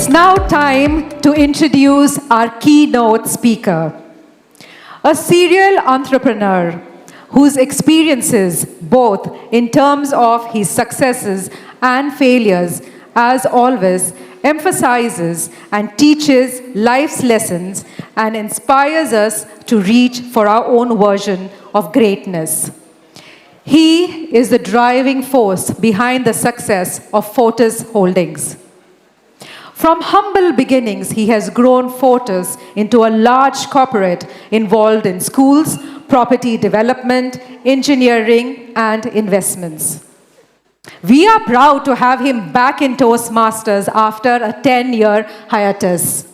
It's now time to introduce our keynote speaker, a serial entrepreneur whose experiences, both in terms of his successes and failures, as always, emphasizes and teaches life's lessons and inspires us to reach for our own version of greatness. He is the driving force behind the success of Fortis Holdings. From humble beginnings, he has grown Fortis into a large corporate involved in schools, property development, engineering, and investments. We are proud to have him back in Toastmasters after a 10-year hiatus.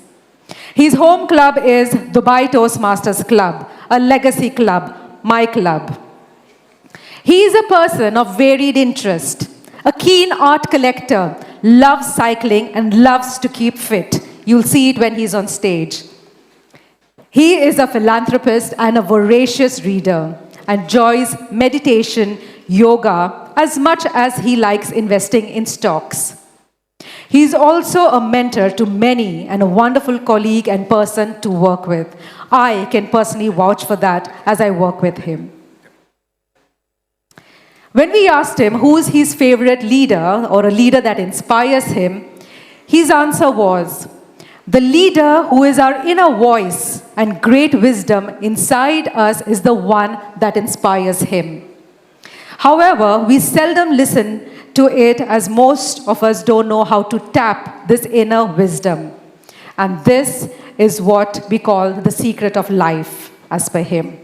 His home club is Dubai Toastmasters Club, a legacy club, my club. He is a person of varied interest, a keen art collector, loves cycling and loves to keep fit. You'll see it when he's on stage. He is a philanthropist and a voracious reader, and enjoys meditation, yoga, as much as he likes investing in stocks. He is also a mentor to many and a wonderful colleague and person to work with. I can personally vouch for that as I work with him. When we asked him who's his favorite leader or a leader that inspires him, his answer was, the leader who is our inner voice and great wisdom inside us is the one that inspires him. However, we seldom listen to it as most of us don't know how to tap this inner wisdom. And this is what we call the secret of life, as per him.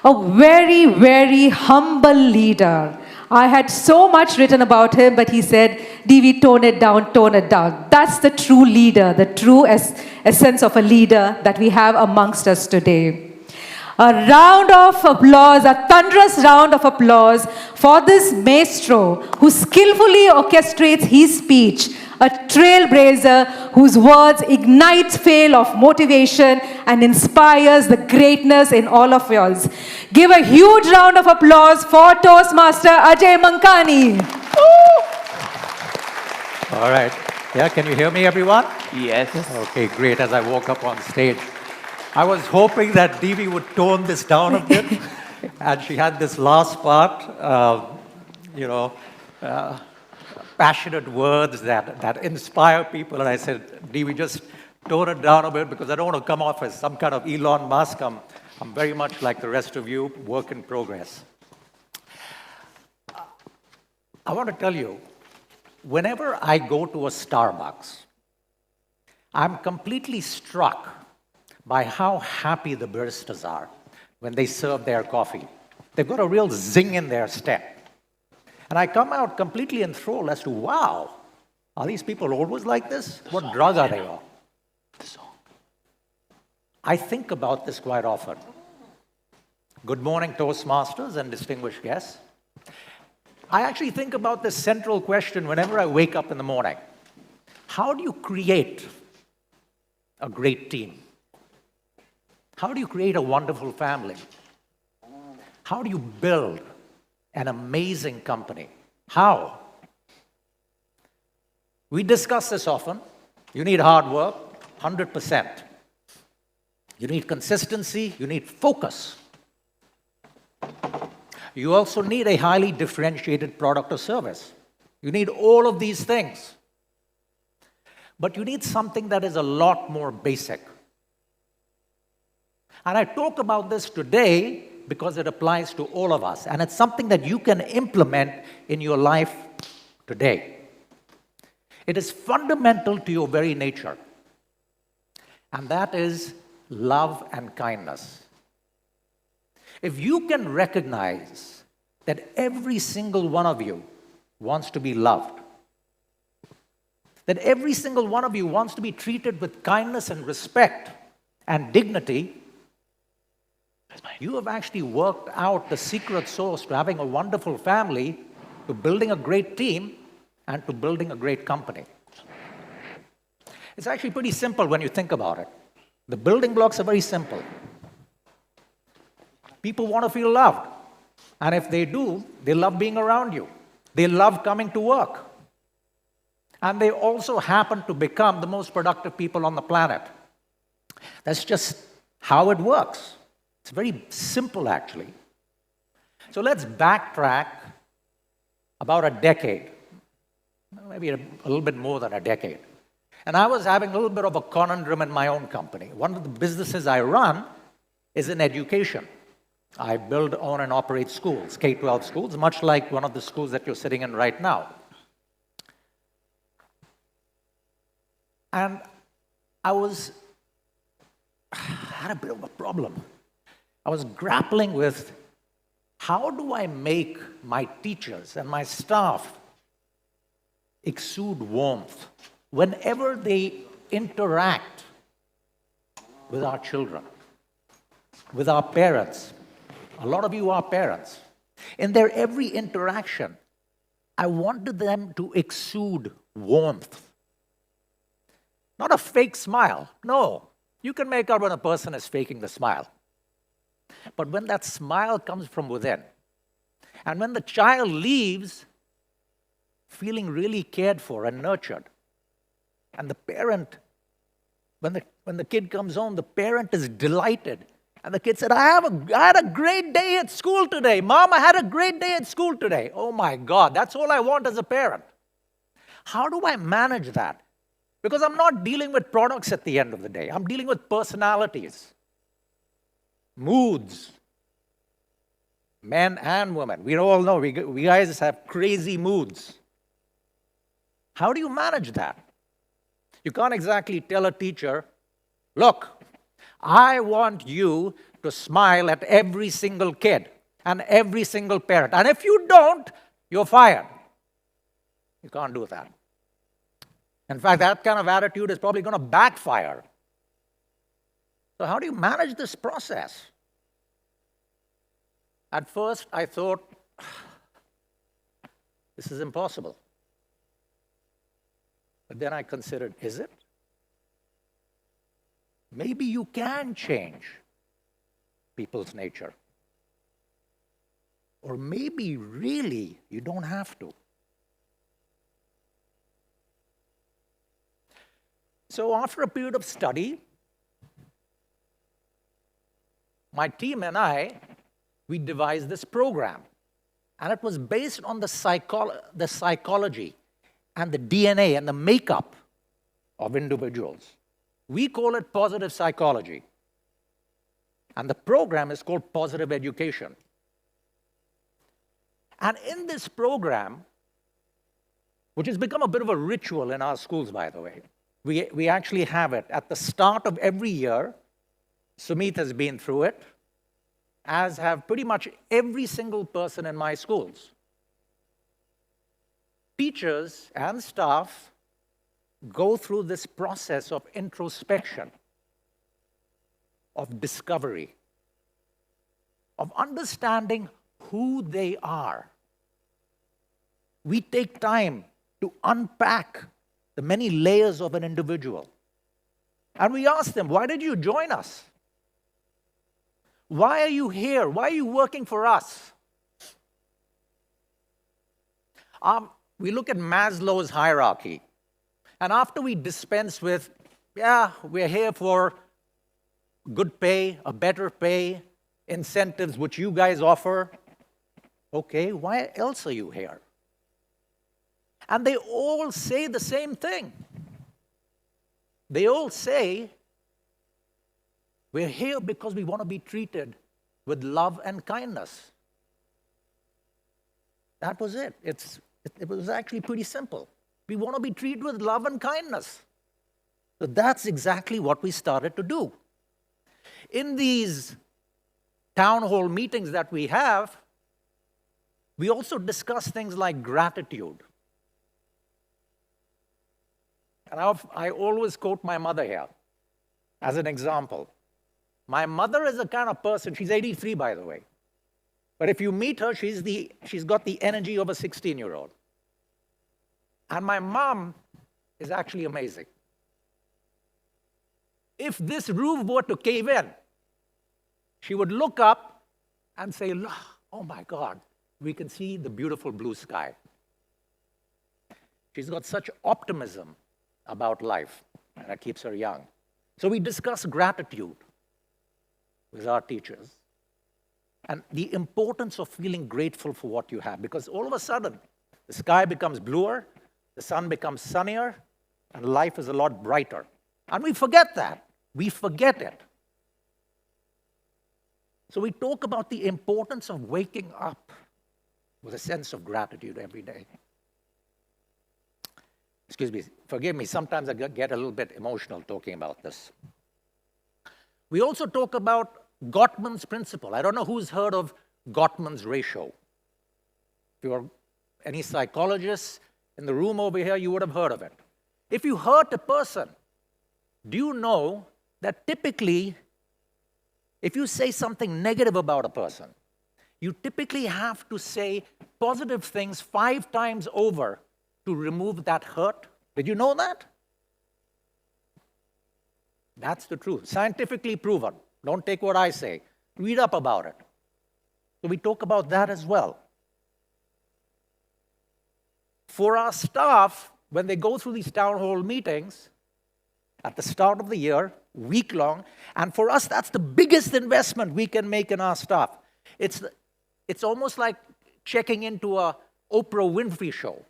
A very, very humble leader. I had so much written about him, but he said, DV, tone it down, tone it down. That's the true leader, the true essence of a leader that we have amongst us today. A round of applause, a thunderous round of applause for this maestro who skillfully orchestrates his speech, a trailblazer whose words ignites fail of motivation and inspires the greatness in all of yours. Give a huge round of applause for Toastmaster Ajay Mankani. All right. Yeah, can you hear me, everyone? Yes. Okay, great. As I walk up on stage, I was hoping that Devi would tone this down a bit. And she had this last part, passionate words that inspire people. And I said, Devi, just tone it down a bit because I don't want to come off as some kind of Elon Musk. I'm very much like the rest of you, work in progress. I want to tell you, whenever I go to a Starbucks, I'm completely struck by how happy the baristas are when they serve their coffee. They've got a real zing in their step. And I come out completely enthralled as to, wow, are these people always like this? What drug are they on? I think about this quite often. Good morning, Toastmasters and distinguished guests. I actually think about this central question whenever I wake up in the morning. How do you create a great team? How do you create a wonderful family? How do you build an amazing company? How? We discuss this often. You need hard work, 100%. You need consistency, you need focus. You also need a highly differentiated product or service. You need all of these things. But you need something that is a lot more basic. And I talk about this today because it applies to all of us. And it's something that you can implement in your life today. It is fundamental to your very nature. And that is love and kindness. If you can recognize that every single one of you wants to be loved, that every single one of you wants to be treated with kindness and respect and dignity, you have actually worked out the secret sauce to having a wonderful family, to building a great team, and to building a great company. It's actually pretty simple when you think about it. The building blocks are very simple. People want to feel loved. And if they do, they love being around you. They love coming to work. And they also happen to become the most productive people on the planet. That's just how it works. It's very simple, actually. So let's backtrack about a decade, maybe a little bit more than a decade. And I was having a little bit of a conundrum in my own company. One of the businesses I run is in education. I build, own, and operate schools, K-12 schools, much like one of the schools that you're sitting in right now. And I had a bit of a problem. I was grappling with, how do I make my teachers and my staff exude warmth whenever they interact with our children, with our parents? A lot of you are parents. In their every interaction, I wanted them to exude warmth. Not a fake smile. No, you can make out when a person is faking the smile. But when that smile comes from within, and when the child leaves feeling really cared for and nurtured, and the parent, when the kid comes home, the parent is delighted. And the kid said, I had a great day at school today. Mom, I had a great day at school today. Oh my God, that's all I want as a parent. How do I manage that? Because I'm not dealing with products at the end of the day. I'm dealing with personalities, moods, men and women. We all know we guys have crazy moods. How do you manage that? You can't exactly tell a teacher, look, I want you to smile at every single kid and every single parent. And if you don't, you're fired. You can't do that. In fact, that kind of attitude is probably going to backfire. So how do you manage this process? At first, I thought, this is impossible. But then I considered, is it? Maybe you can change people's nature. Or maybe really you don't have to. So after a period of study, my team and I, we devised this program. And it was based on the psychology and the DNA and the makeup of individuals. We call it positive psychology. And the program is called Positive Education. And in this program, which has become a bit of a ritual in our schools, by the way, we actually have it at the start of every year. Sumit has been through it, as have pretty much every single person in my schools. Teachers and staff go through this process of introspection, of discovery, of understanding who they are. We take time to unpack the many layers of an individual. And we ask them, why did you join us? Why are you here? Why are you working for us? We look at Maslow's hierarchy. And after we dispense with, yeah, we're here for good pay, a better pay, incentives which you guys offer. Okay, why else are you here? And they all say the same thing. They all say, we're here because we want to be treated with love and kindness. That was it. It was actually pretty simple. We want to be treated with love and kindness. So that's exactly what we started to do. In these town hall meetings that we have, we also discuss things like gratitude. And I always quote my mother here as an example. My mother is the kind of person, she's 83 by the way, but if you meet her, she's got the energy of a 16-year-old. And my mom is actually amazing. If this roof were to cave in, she would look up and say, oh my God, we can see the beautiful blue sky. She's got such optimism about life, and that keeps her young. So we discuss gratitude with our teachers and the importance of feeling grateful for what you have, because all of a sudden, the sky becomes bluer, the sun becomes sunnier, and life is a lot brighter. And we forget that. We forget it. So we talk about the importance of waking up with a sense of gratitude every day. Excuse me, forgive me, sometimes I get a little bit emotional talking about this. We also talk about Gottman's principle. I don't know who's heard of Gottman's ratio. If you're any psychologists in the room over here, you would have heard of it. If you hurt a person, do you know that typically, if you say something negative about a person, you typically have to say positive things 5 times over to remove that hurt? Did you know that? That's the truth. Scientifically proven. Don't take what I say. Read up about it. So we talk about that as well. For our staff, when they go through these town hall meetings at the start of the year, week-long, and for us, that's the biggest investment we can make in our staff. It's almost like checking into a Oprah Winfrey show.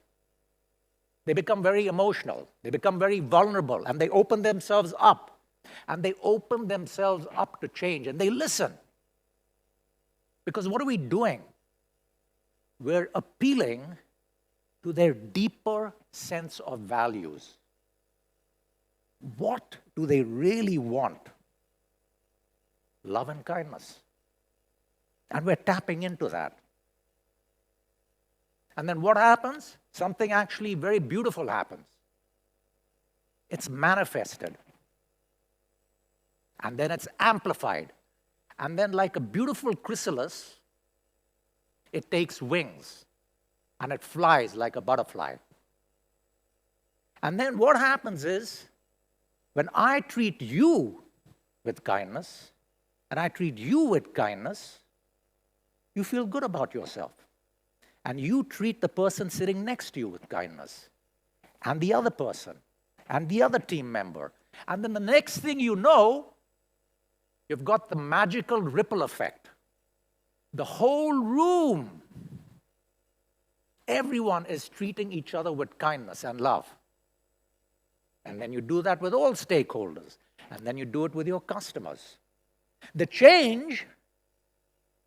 They become very emotional. They become very vulnerable, and they open themselves up. And they open themselves up to change, and they listen. Because what are we doing? We're appealing to their deeper sense of values. What do they really want? Love and kindness. And we're tapping into that. And then what happens? Something actually very beautiful happens. It's manifested. And then it's amplified. And then like a beautiful chrysalis, it takes wings. And it flies like a butterfly. And then what happens is, when I treat you with kindness, and I treat you with kindness, you feel good about yourself. And you treat the person sitting next to you with kindness, and the other person, and the other team member. And then the next thing you know, you've got the magical ripple effect. The whole room, everyone is treating each other with kindness and love. And then you do that with all stakeholders. And then you do it with your customers. The change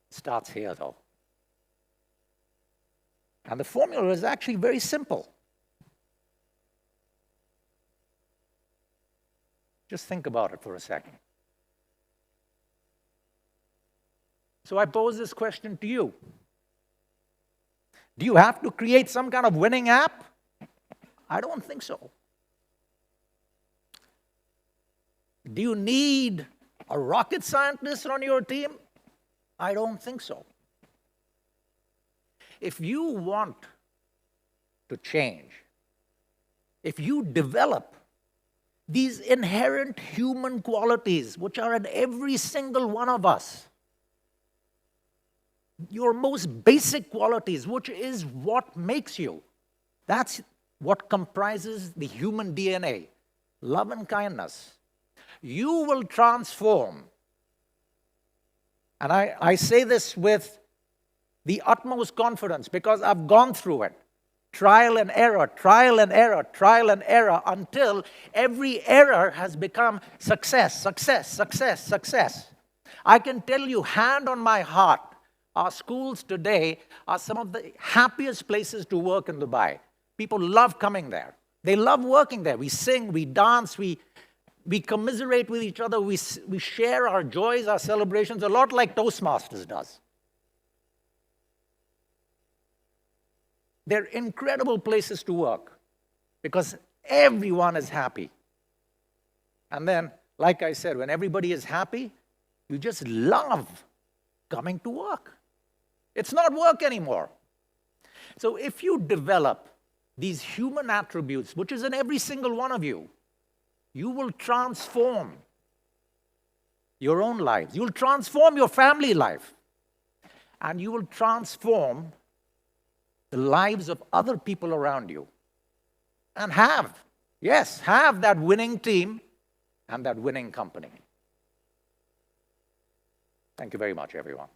starts here, though. And the formula is actually very simple. Just think about it for a second. So I pose this question to you. Do you have to create some kind of winning app? I don't think so. Do you need a rocket scientist on your team? I don't think so. If you want to change, if you develop these inherent human qualities which are in every single one of us, your most basic qualities, which is what makes you, that's what comprises the human DNA, love and kindness, you will transform. And I say this with the utmost confidence because I've gone through it. Trial and error, trial and error, trial and error, until every error has become success, success, success, success. I can tell you, hand on my heart, our schools today are some of the happiest places to work in Dubai. People love coming there. They love working there. We sing, we dance, we commiserate with each other, we share our joys, our celebrations, a lot like Toastmasters does. They're incredible places to work because everyone is happy. And then, like I said, when everybody is happy, you just love coming to work. It's not work anymore. So if you develop these human attributes, which is in every single one of you, you will transform your own lives. You'll transform your family life. And you will transform the lives of other people around you. and have that winning team and that winning company. Thank you very much, everyone.